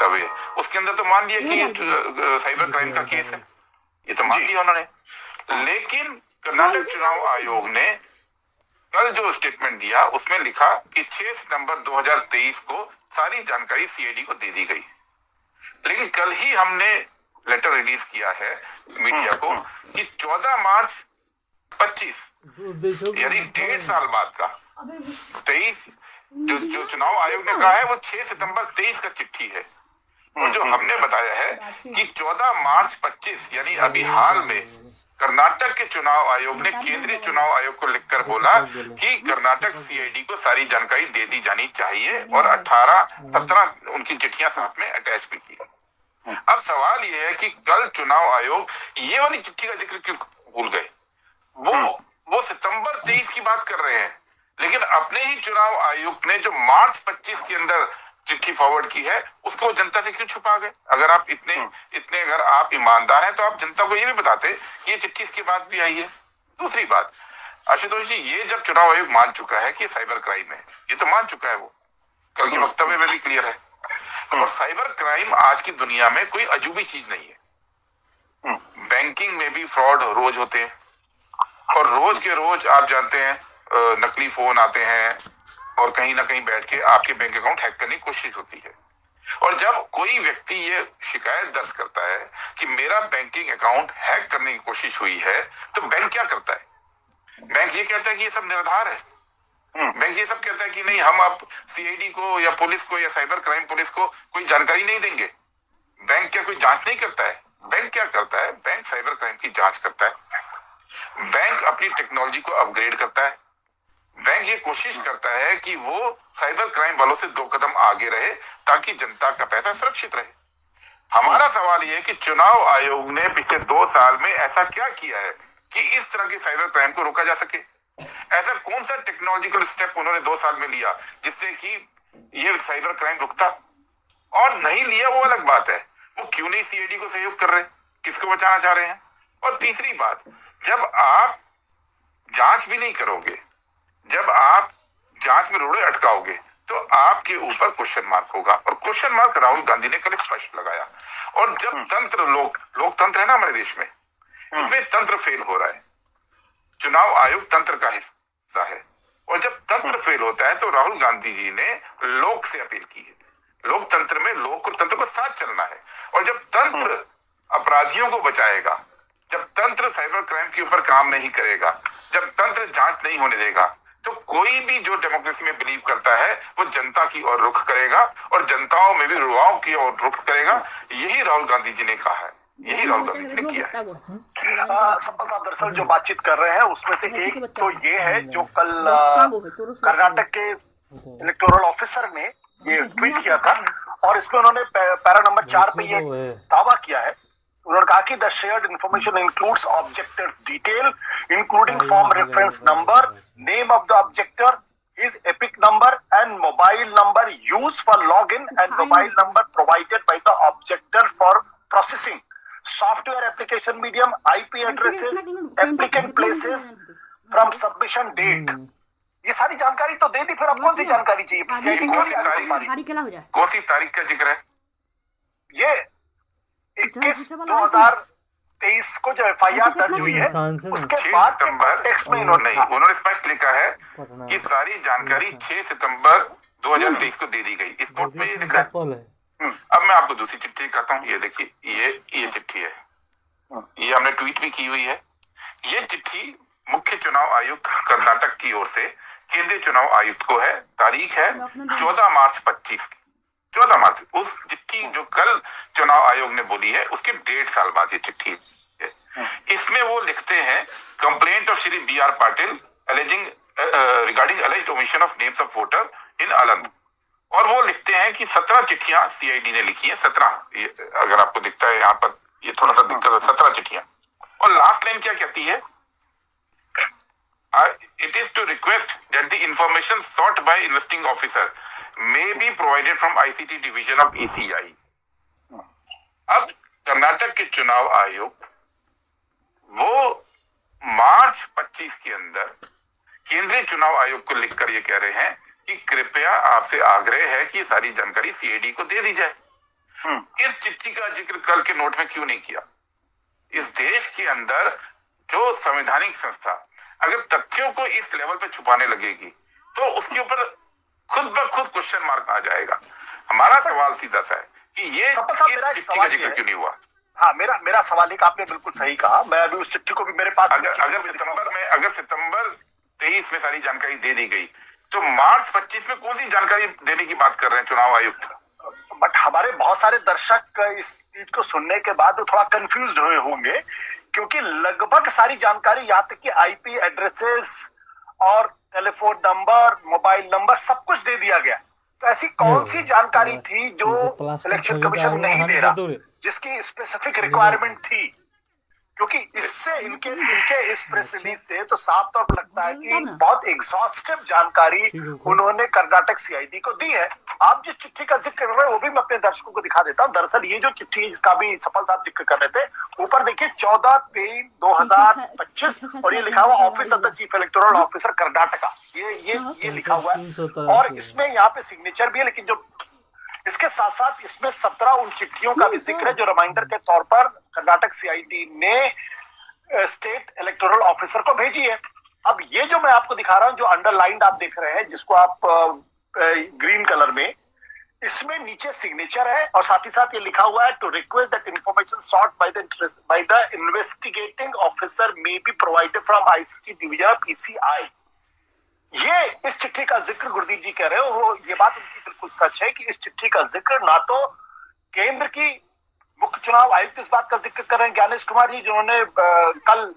वक्तव्य, उसके अंदर तो मान लिया कि ये साइबर क्राइम का केस है, ये तो मान लिया उन्होंने। लेकिन कर्नाटक चुनाव आयोग ने कल जो स्टेटमेंट दिया उसमें लिखा कि 6 सितंबर 2023 को सारी जानकारी सीआईडी को दे दी गई। लेकिन कल ही हमने लेटर रिलीज किया है मीडिया को कि 14 मार्च 25 यानी 1.5 साल बाद का 23 जो चुनाव आयोग ने कहा है वो 6 सितंबर 23 का चिट्ठी है। और जो हमने बताया है कि 14 मार्च 25 यानी अभी हाल में कर्नाटक के चुनाव आयोग ने केंद्रीय चुनाव आयोग को लिखकर बोला कि कर्नाटक सीआईडी को सारी जानकारी दे दी जानी चाहिए और 18-17 उनकी चिट्ठियां साथ में अटैच भी की। अब सवाल यह है कि कल चुनाव आयोग ये वाली चिट्ठी का जिक्र क्यों भूल गए? वो सितंबर 23 की बात कर रहे हैं, लेकिन अपने ही चुनाव आयोग ने जो मार्च 25 के अंदर चिट्ठी फॉरवर्ड की है उसको जनता से क्यों छुपा गए? अगर आप इतने अगर आप ईमानदार हैं तो आप जनता को ये भी बताते कि ये चिट्ठी इसके बाद भी आई है। दूसरी बात, आशुतोष जी, ये जब चुनाव आयोग मान चुका है कि साइबर क्राइम है, ये तो मान चुका है, वो कल के वक्तव्य में भी क्लियर है। और साइबर क्राइम आज की दुनिया में कोई अजूबी चीज नहीं है। बैंकिंग में भी फ्रॉड रोज होते हैं और रोज के रोज आप जानते हैं नकली फोन आते हैं और कहीं ना कहीं बैठ के आपके बैंक अकाउंट हैक करने की कोशिश होती है। और जब कोई व्यक्ति ये शिकायत दर्ज करता है कि मेरा बैंकिंग अकाउंट हैक करने की कोशिश हुई है, तो बैंक क्या करता है? बैंक ये कहता है कि ये सब निराधार है। बैंक ये सब कहता है कि नहीं, हम अब सीआईडी को या पुलिस को या साइबर क्राइम पुलिस को कोई जानकारी नहीं देंगे। बैंक क्या कोई जांच नहीं करता है? बैंक क्या करता है? बैंक साइबर क्राइम की जांच करता है। बैंक अपनी टेक्नोलॉजी को अपग्रेड करता है। बैंक ये कोशिश करता है कि वो साइबर क्राइम वालों से 2 कदम आगे रहे ताकि जनता का पैसा सुरक्षित रहे। हमारा सवाल ये है कि चुनाव आयोग ने पिछले 2 साल में ऐसा क्या किया है कि इस तरह के साइबर क्राइम को रोका जा सके? ऐसा कौन सा टेक्नोलॉजिकल स्टेप उन्होंने 2 साल में लिया जिससे कि ये साइबर क्राइम रुकता? और नहीं लिया वो अलग बात है, वो क्यों नहीं सीआईडी को सहयोग कर रहे, किसको बचाना चाह रहे हैं? और तीसरी बात, जब आप जांच भी नहीं करोगे, जब आप जांच में रोड़े अटकाओगे तो आपके ऊपर क्वेश्चन मार्क होगा। और क्वेश्चन मार्क राहुल गांधी ने कल स्पष्ट लगाया। और जब तंत्र लोकतंत्र है ना हमारे देश में, उसमें तंत्र फेल हो रहा है। चुनाव आयोग तंत्र का हिस्सा है और जब तंत्र फेल होता है तो राहुल गांधी जी ने लोक से अपील की है। लोकतंत्र में लोक और तंत्र को साथ चलना है। और जब तंत्र अपराधियों को बचाएगा, जब तंत्र साइबर क्राइम के ऊपर काम नहीं करेगा, जब तंत्र जांच नहीं होने देगा, तो कोई भी जो डेमोक्रेसी में बिलीव करता है वो जनता की ओर रुख करेगा और जनताओं में भी युवाओं की ओर रुख करेगा। यही राहुल गांधी जी ने कहा है, यही राहुल गांधी जी ने किया है। संपत साहब दरअसल जो बातचीत कर रहे हैं उसमें से एक तो ये है जो कल कर्नाटक के इलेक्टोरल ऑफिसर ने ये ट्वीट किया था और इसमें उन्होंने पैरा नंबर 4 पे ये दावा किया है। उन्होंने कहा कि the shared information includes objector's detail including form reference number, name of the objector, his epic number and mobile number used for login and mobile number provided by the objector for processing, software application medium, IP addresses, applicant places from submission date। ये सारी जानकारी तो दे दी, फिर अब कौन सी जानकारी चाहिए? कौन सी तारीख का जिक्र है? ये 21/2023 को जो FIR दर्ज हुई है उसके बाद टेक्स्ट में उन्होंने स्पष्ट लिखा है कि सारी जानकारी 6 सितंबर 2023 को दे दी गई। इस नोट में ये लिखा है। अब मैं आपको दूसरी चिट्ठी दिखाता हूँ। ये देखिए, ये चिट्ठी है, ये हमने ट्वीट भी की हुई है। ये चिट्ठी मुख्य चुनाव आयुक्त कर्नाटक की ओर से केंद्रीय चुनाव आयुक्त को है। तारीख है 14 मार्च 25 की। 14 मार्च, उस चिट्ठी जो कल चुनाव आयोग ने बोली है उसके 1.5 साल बाद ये चिट्ठी है। इसमें वो लिखते हैं, complaint of Shri BR Patil alleging regarding alleged omission of names of voter in Aland. और वो लिखते हैं कि 17 चिट्ठियां सीआईडी ने लिखी है। 17, अगर आपको दिखता है यहाँ पर, ये थोड़ा सा दिक्कत है, 17 चिट्ठियां। और लास्ट लाइन क्या कहती है? It is to request that the information sought by investing officer may be provided from ICT division of ECI। अब कर्नाटक के चुनाव आयुक्त वो मार्च 25 के अंदर केंद्रीय चुनाव आयोग को लिखकर ये कह रहे हैं कि कृपया आपसे आग्रह है कि सारी जानकारी सीआईडी को दे दी जाए। इस चिट्ठी का जिक्र कल के नोट में क्यों नहीं किया? इस देश के अंदर जो संवैधानिक संस्था अगर तथ्यों को इस लेवल पे छुपाने लगेगी तो उसके ऊपर खुद ब खुद क्वेश्चन मार्क आ जाएगा। हमारा सवाल सीधा सा है कि ये इस चिट्ठी का जिक्र क्यों नहीं हुआ? हाँ, मेरा सवाल एक आपने बिल्कुल सही कहा। मैं अभी उस चिट्ठी को भी मेरे पास अगर सितंबर 23 में सारी जानकारी दे दी गई तो मार्च 25 में कौन सी जानकारी देने की बात कर रहे हैं चुनाव आयुक्त? बट हमारे बहुत सारे दर्शक इस चीज को सुनने के बाद थोड़ा कंफ्यूज हुए होंगे, क्योंकि लगभग सारी जानकारी यहाँ तक कि आईपी एड्रेसेस और टेलीफोन नंबर, मोबाइल नंबर सब कुछ दे दिया गया। तो ऐसी कौन सी जानकारी थी जो इलेक्शन कमीशन नहीं दे रहा, जिसकी स्पेसिफिक रिक्वायरमेंट थी? क्योंकि इससे इनके इस प्रेस रिलीज से तो साफ तौर पर लगता है कि बहुत एग्जॉस्टिव जानकारी उन्होंने कर्नाटक सीआईडी को दी है। आप जिस चिट्ठी का जिक्र कर रहे हैं वो भी मैं अपने दर्शकों को दिखा देता हूं। दरअसल ये जो चिट्ठी है जिसका भी सफल साहब जिक्र कर रहे थे, ऊपर देखिए 14/3/2025 और ये लिखा हुआ office of the chief electoral officer Karnataka, ये लिखा हुआ है और इसमें यहाँ पे सिग्नेचर भी है। लेकिन जो इसके साथ साथ इसमें 17 उन चिट्ठियों का भी जिक्र है जो रिमाइंडर के तौर पर कर्नाटक सीआईडी ने स्टेट इलेक्टोरल ऑफिसर को भेजी है। अब ये जो मैं आपको दिखा रहा हूं, जो अंडरलाइंड आप देख रहे हैं, जिसको आप ग्रीन कलर में, इसमें नीचे सिग्नेचर है और साथ ही साथ ये लिखा हुआ है to request that information sought by the investigating officer may be provided from ICT division of ECI. ये इस चिट्ठी का जिक्र गुरदीप जी कह रहे हो, वो ये बात उनकी बिल्कुल सच है कि इस चिट्ठी का जिक्र ना तो केंद्र की मुख्य चुनाव आयुक्त इस बात का जिक्र कर रहे हैं ज्ञानेश कुमार जी, जिन्होंने कल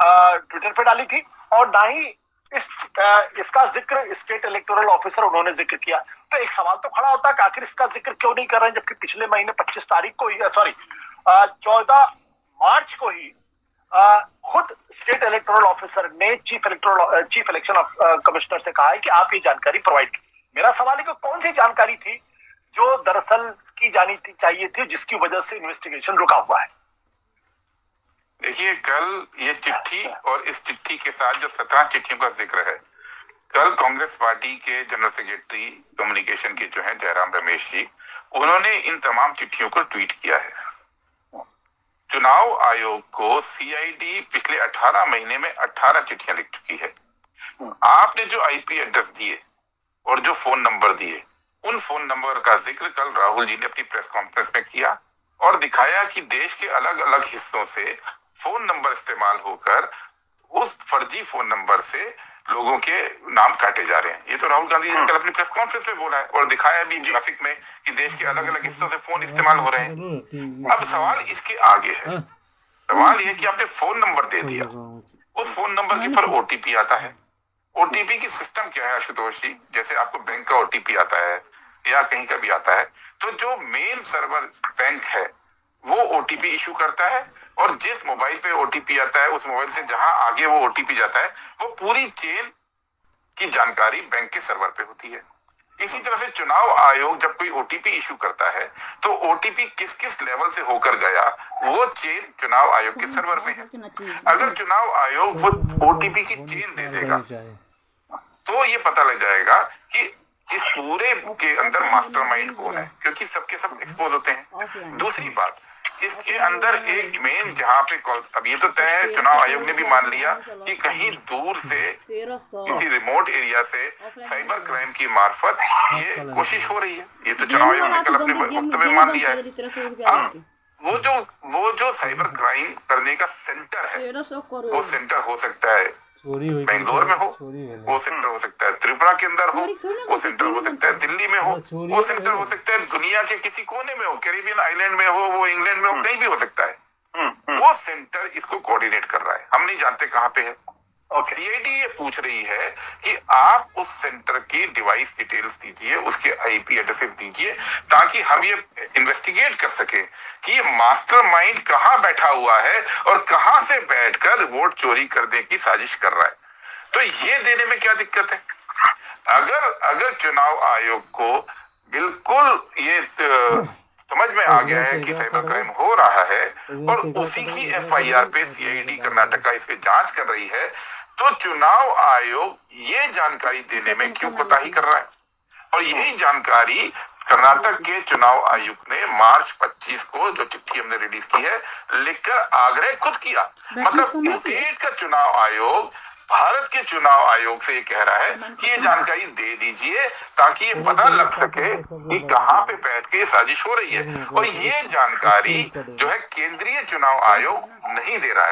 ट्विटर पे डाली थी, और ना ही इसका जिक्र स्टेट इलेक्टोरल ऑफिसर उन्होंने जिक्र किया। तो एक सवाल तो खड़ा होता है कि आखिर इसका जिक्र क्यों नहीं कर रहे हैं, जबकि पिछले महीने 25 तारीख को ही 14 मार्च को ही खुद स्टेट इलेक्टोरल ऑफिसर ने चीफ इलेक्शन कमिश्नर से कहा है कि आप ये जानकारी प्रोवाइड की। मेरा सवाल है कि कौन सी जानकारी थी जो दरअसल की जानी चाहिए थी, जिसकी वजह से इन्वेस्टिगेशन रुका हुआ है? देखिए, कल ये चिट्ठी और इस चिट्ठी के साथ जो 17 चिट्ठियों का जिक्र है, कल कांग्रेस पार्टी के जनरल सेक्रेटरी कम्युनिकेशन के जो है जयराम रमेश जी, उन्होंने इन तमाम चिट्ठियों को ट्वीट किया है। चुनाव आयोग को सीआईडी पिछले 18 महीने में 18 चिट्ठियां लिख चुकी है। आपने जो आईपी एड्रेस दिए और जो फोन नंबर दिए, उन फोन नंबर का जिक्र कल राहुल जी ने अपनी प्रेस कॉन्फ्रेंस में किया और दिखाया कि देश के अलग अलग हिस्सों से फोन नंबर इस्तेमाल होकर उस फर्जी फोन नंबर से लोगों के नाम काटे जा रहे हैं। ये तो राहुल गांधी जी ने कल अपनी प्रेस कॉन्फ्रेंस में बोला है और दिखाया भी ग्राफिक में कि देश के अलग अलग हिस्सों से फोन इस्तेमाल हो रहे हैं। अब सवाल इसके आगे है, सवाल ये कि आपने फोन नंबर दे दिया, उस फोन नंबर के पर ओटीपी आता है। ओटीपी की सिस्टम क्या है आशुतोष जी? जैसे आपको बैंक का ओटीपी आता है या कहीं का भी आता है, तो जो मेन सर्वर बैंक है वो ओटीपी इशू करता है और जिस मोबाइल पे ओटीपी आता है उस मोबाइल से जहां आगे वो ओटीपी जाता है वो पूरी चेन की जानकारी बैंक के सर्वर पे होती है। इसी तरह से चुनाव आयोग जब कोई ओटीपी इशू करता है तो ओटीपी किस किस लेवल से होकर गया वो चेन चुनाव आयोग के सर्वर में है। अगर चुनाव आयोग वो ओटीपी की चेन दे देगा तो ये पता लग जाएगा कि इस पूरे के अंदर मास्टरमाइंड कौन है, क्योंकि सबके सब एक्सपोज होते हैं। दूसरी बात, इसके अंदर एक मेन जहां पे अब ये तो तय है, चुनाव आयोग ने भी मान लिया कि कहीं दूर से किसी रिमोट एरिया से साइबर क्राइम की मार्फत ये कोशिश हो रही है। ये तो चुनाव आयोग ने कल अपने वक्तव्य में मान लिया है। वो जो साइबर क्राइम करने का सेंटर है, वो सेंटर हो सकता है बेंगलोर में हो, वो सेंटर हो सकता है त्रिपुरा के अंदर हो, वो सेंटर हो सकता है दिल्ली में हो, वो सेंटर हो सकता है दुनिया के किसी कोने में हो, कैरिबियन आइलैंड में हो, वो इंग्लैंड में हो, कहीं भी हो सकता है। वो सेंटर इसको कोऑर्डिनेट कर रहा है, हम नहीं जानते कहाँ पे है। सीआईडी ये पूछ रही है कि आप उस सेंटर की डिवाइस डिटेल्स दीजिए, उसके आईपी एड्रेसेस दीजिए, ताकि हम ये इन्वेस्टिगेट कर सके कि ये मास्टरमाइंड कहाँ बैठा हुआ है और कहाँ से बैठकर वोट चोरी करने की साजिश कर रहा है। तो ये देने में क्या दिक्कत है? अगर चुनाव आयोग को बिल्कुल ये समझ में आ गया है कि साइबर क्राइम हो रहा है और उसी की एफआईआर पे सीआईडी कर्नाटका इस पे जांच कर रही है, तो चुनाव आयोग ये जानकारी देने में क्यों कोताही कर रहा है? और यही जानकारी कर्नाटक के चुनाव आयुक्त ने मार्च 25 को जो चिट्ठी हमने रिलीज की है लिखकर आग्रह खुद किया। मतलब स्टेट का चुनाव आयोग भारत के चुनाव आयोग से ये कह रहा है कि ये जानकारी दे दीजिए ताकि ये पता लग सके कि कहां पे बैठ के साजिश हो रही है, और ये जानकारी जो है केंद्रीय चुनाव आयोग नहीं दे रहा है।